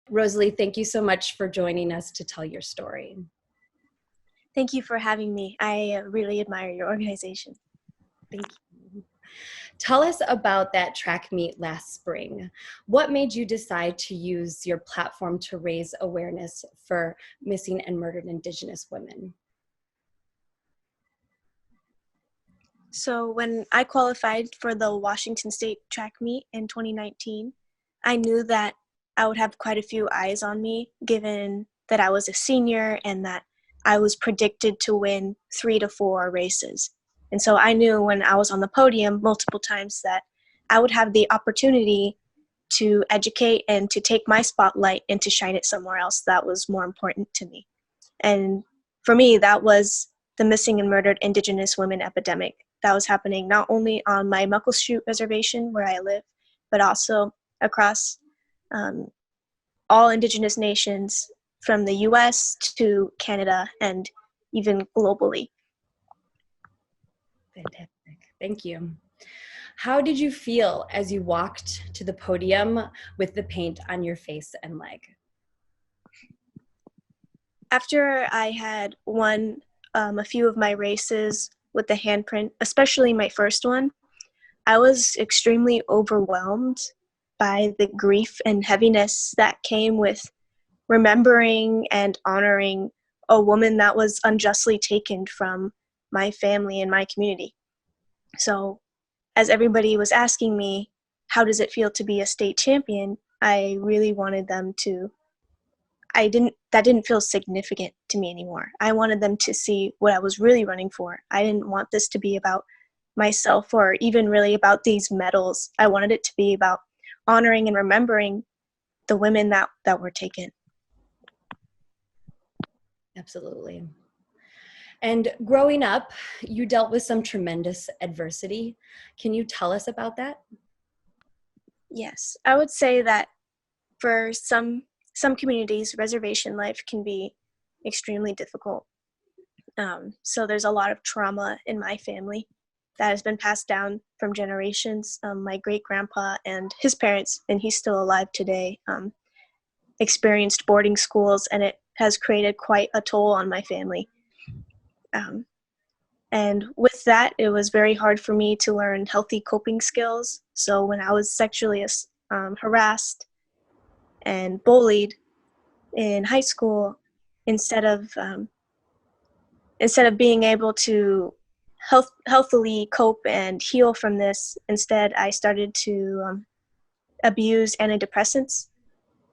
Rosalie, thank you so much for joining us to tell your story. Thank you for having me. I really admire your organization. Thank you. Tell us about that track meet last spring. What made you decide to use your platform to raise awareness for missing and murdered Indigenous women? So when I qualified for the Washington State track meet in 2019, I knew that I would have quite a few eyes on me, given that I was a senior and that I was predicted to win 3 to 4 races. And so I knew when I was on the podium multiple times that I would have the opportunity to educate and to take my spotlight and to shine it somewhere else that was more important to me. And for me, that was the missing and murdered Indigenous women epidemic that was happening not only on my Muckleshoot reservation where I live, but also across all Indigenous nations from the US to Canada and even globally. Fantastic. Thank you. How did you feel as you walked to the podium with the paint on your face and leg? After I had won a few of my races with the handprint, especially my first one, I was extremely overwhelmed by the grief and heaviness that came with remembering and honoring a woman that was unjustly taken from my family and my community. So as everybody was asking me, how does it feel to be a state champion? I really wanted them to, that didn't feel significant to me anymore. I wanted them to see what I was really running for. I didn't want this to be about myself or even really about these medals. I wanted it to be about honoring and remembering the women that were taken. Absolutely. And growing up, you dealt with some tremendous adversity. Can you tell us about that? Yes, I would say that for some communities, reservation life can be extremely difficult. So there's a lot of trauma in my family that has been passed down from generations. My great-grandpa and his parents, and he's still alive today, experienced boarding schools, and it has created quite a toll on my family. And with that, it was very hard for me to learn healthy coping skills. So when I was sexually harassed and bullied in high school, instead of being able to healthily cope and heal from this, instead I started to abuse antidepressants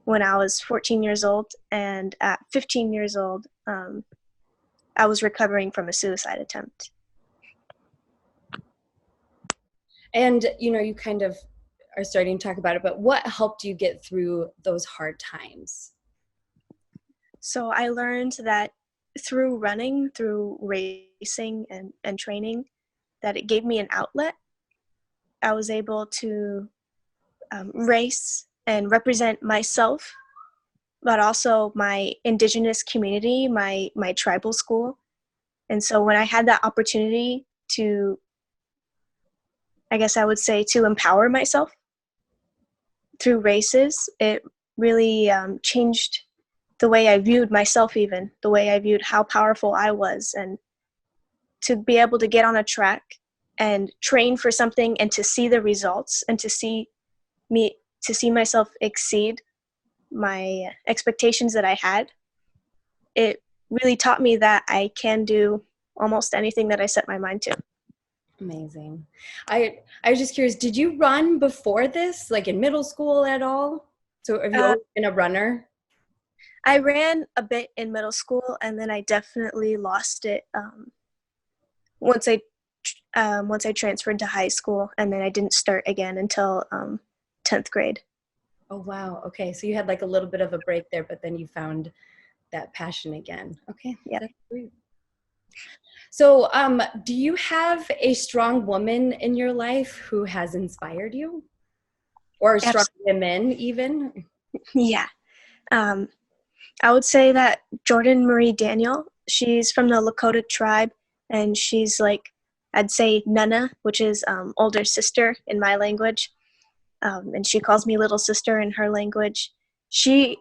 when I was 14 years old, and at 15 years old, I was recovering from a suicide attempt. And, you kind of are starting to talk about it, but what helped you get through those hard times? So I learned that through running, through racing and training, that it gave me an outlet. I was able to race and represent myself, but also my Indigenous community, my tribal school. And so when I had that opportunity to, I guess I would say, to empower myself through races, it really changed the way I viewed myself, even the way I viewed how powerful I was. And to be able to get on a track and train for something and to see the results and to see myself exceed my expectations that I had, it really taught me that I can do almost anything that I set my mind to. Amazing. I was just curious, did you run before this, like in middle school at all? So have you always been a runner? I ran a bit in middle school, and then I definitely lost it once I transferred to high school, and then I didn't start again until 10th grade. Oh, wow. Okay. So you had like a little bit of a break there, but then you found that passion again. Okay. Yeah. That's great. So do you have a strong woman in your life who has inspired you? Or strong women even? Yeah. I would say that Jordan Marie Daniel, she's from the Lakota tribe, and she's like, I'd say Nana, which is older sister in my language. And she calls me little sister in her language. She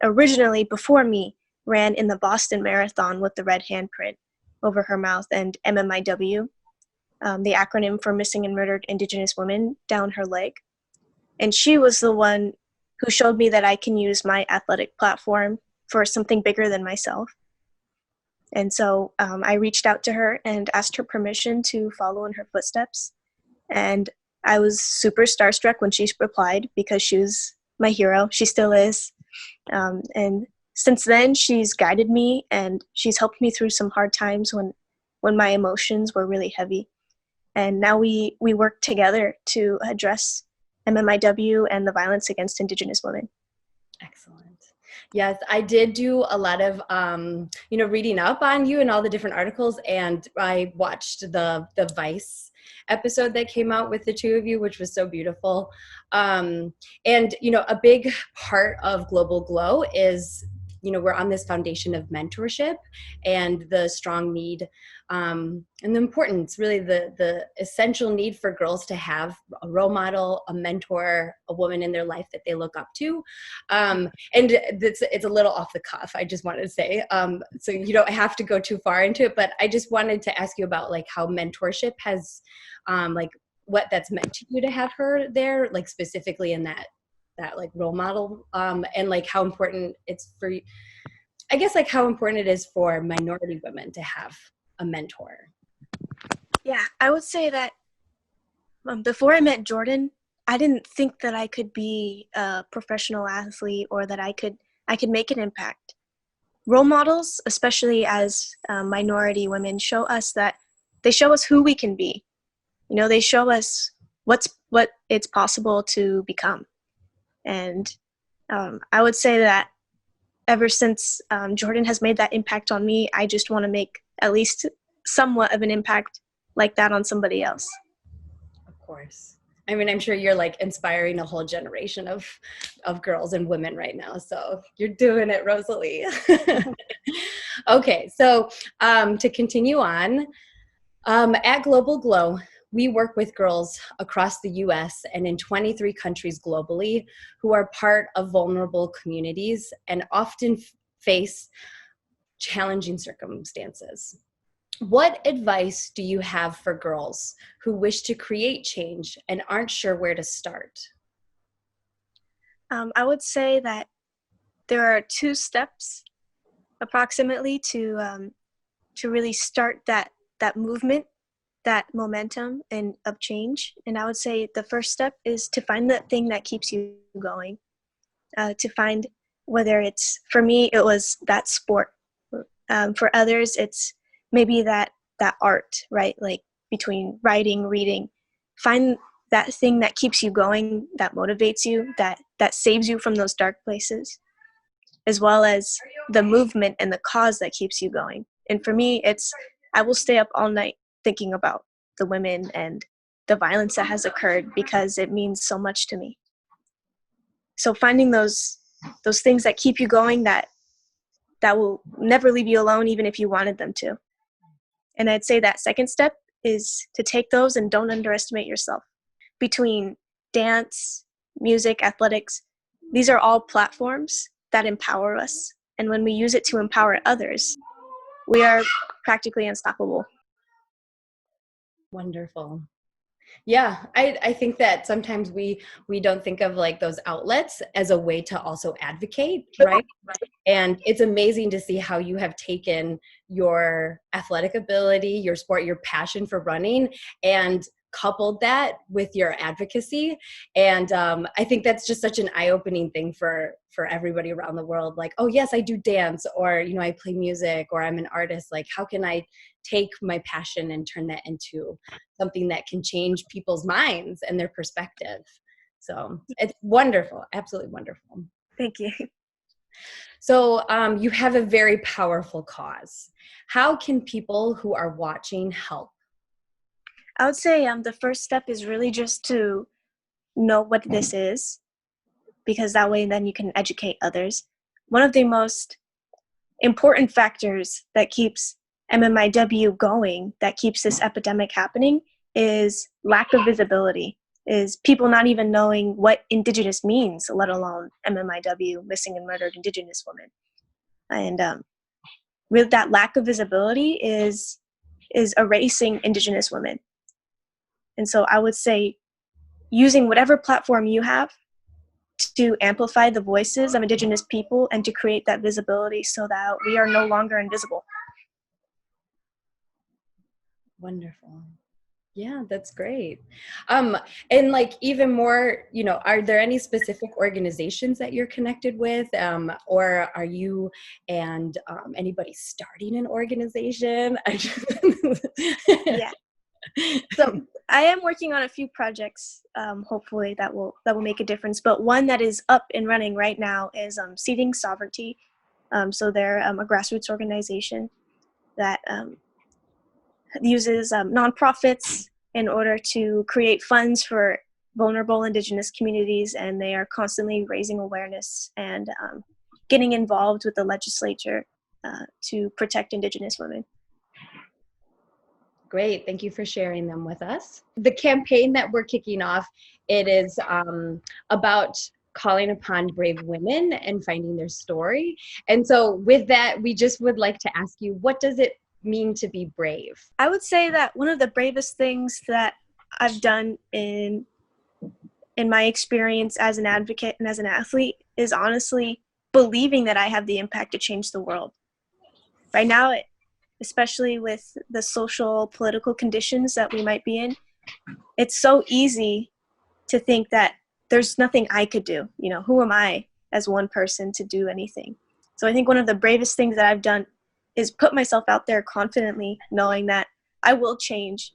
originally, before me, ran in the Boston Marathon with the red handprint over her mouth and MMIW, the acronym for Missing and Murdered Indigenous Women, down her leg. And she was the one who showed me that I can use my athletic platform for something bigger than myself. And so I reached out to her and asked her permission to follow in her footsteps. And I was super starstruck when she replied, because she was my hero. She still is. And since then, she's guided me and she's helped me through some hard times when my emotions were really heavy. And now we work together to address MMIW and the violence against Indigenous women. Excellent. Yes, I did do a lot of, reading up on you and all the different articles, and I watched the Vice episode that came out with the two of you, which was so beautiful. And, a big part of Global Glow is, we're on this foundation of mentorship and the strong need and the importance, really the essential need for girls to have a role model, a mentor, a woman in their life that they look up to. And it's a little off the cuff, I just wanted to say, so you don't have to go too far into it, but I just wanted to ask you about like how mentorship has, what that's meant to you to have her there, like specifically in that like role model, and like how important it's for, I guess, like how important it is for minority women to have a mentor. Yeah, I would say that before I met Jordan, I didn't think that I could be a professional athlete or that I could make an impact. Role models, especially as minority women, show us who we can be. They show us what it's possible to become. And I would say that ever since Jordan has made that impact on me, I just want to make at least somewhat of an impact like that on somebody else. Of course. I mean, I'm sure you're like inspiring a whole generation of girls and women right now. So you're doing it, Rosalie. Okay, so to continue on, at Global Glow, we work with girls across the US and in 23 countries globally who are part of vulnerable communities and often face challenging circumstances. What advice do you have for girls who wish to create change and aren't sure where to start? I would say that there are 2 steps approximately to really start that movement, that momentum and of change. And I would say the first step is to find that thing that keeps you going. To find, whether it's, for me, it was that sport. For others, it's maybe that art, right? Like between writing, reading, find that thing that keeps you going, that motivates you, that saves you from those dark places, as well as the movement and the cause that keeps you going. And for me, I will stay up all night thinking about the women and the violence that has occurred because it means so much to me. So finding those things that keep you going, that will never leave you alone, even if you wanted them to. And I'd say that second step is to take those and don't underestimate yourself. Between dance, music, athletics, these are all platforms that empower us. And when we use it to empower others, we are practically unstoppable. Wonderful. Yeah, I think that sometimes we don't think of like those outlets as a way to also advocate, right? And it's amazing to see how you have taken your athletic ability, your sport, your passion for running, and coupled that with your advocacy. And I think that's just such an eye-opening thing for everybody around the world. Like, oh yes, I do dance, or I play music, or I'm an artist. Like, how can I take my passion and turn that into something that can change people's minds and their perspective? So it's wonderful, absolutely wonderful. Thank you. So you have a very powerful cause. How can people who are watching help? I would say the first step is really just to know what this is, because that way then you can educate others. One of the most important factors that keeps MMIW going, that keeps this epidemic happening, is lack of visibility. is people not even knowing what Indigenous means, let alone MMIW, missing and murdered Indigenous women. And with that lack of visibility is erasing Indigenous women. And so I would say using whatever platform you have to amplify the voices of Indigenous people and to create that visibility so that we are no longer invisible. Wonderful. Yeah, that's great. And like even more, you know, are there any specific organizations that you're connected with, or are you and anybody starting an organization? Yeah. So I am working on a few projects, hopefully that will make a difference. But one that is up and running right now is Seeding Sovereignty. So they're a grassroots organization that uses nonprofits in order to create funds for vulnerable Indigenous communities, and they are constantly raising awareness and getting involved with the legislature to protect Indigenous women. Great, thank you for sharing them with us. The campaign that we're kicking off, it is about calling upon brave women and finding their story. And so with that, we just would like to ask you, what does it mean to be brave? I would say that one of the bravest things that I've done in my experience as an advocate and as an athlete is honestly believing that I have the impact to change the world. Right now, especially with the social, political conditions that we might be in, it's so easy to think that there's nothing I could do. You know, who am I as one person to do anything? So I think one of the bravest things that I've done is put myself out there confidently, knowing that I will change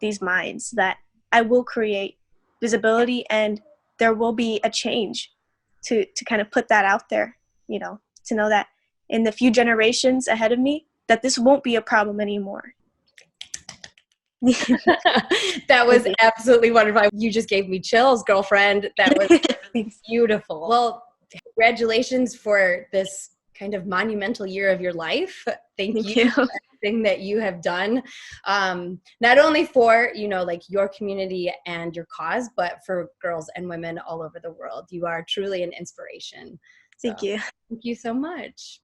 these minds, that I will create visibility, and there will be a change to kind of put that out there, you know, to know that in the few generations ahead of me, that this won't be a problem anymore. That was absolutely wonderful. You just gave me chills, girlfriend. That was beautiful. Well, congratulations for this kind of monumental year of your life. Thank you for everything that you have done, not only for, you know, like your community and your cause, but for girls and women all over the world. You are truly an inspiration. So, Thank you. thank you so much.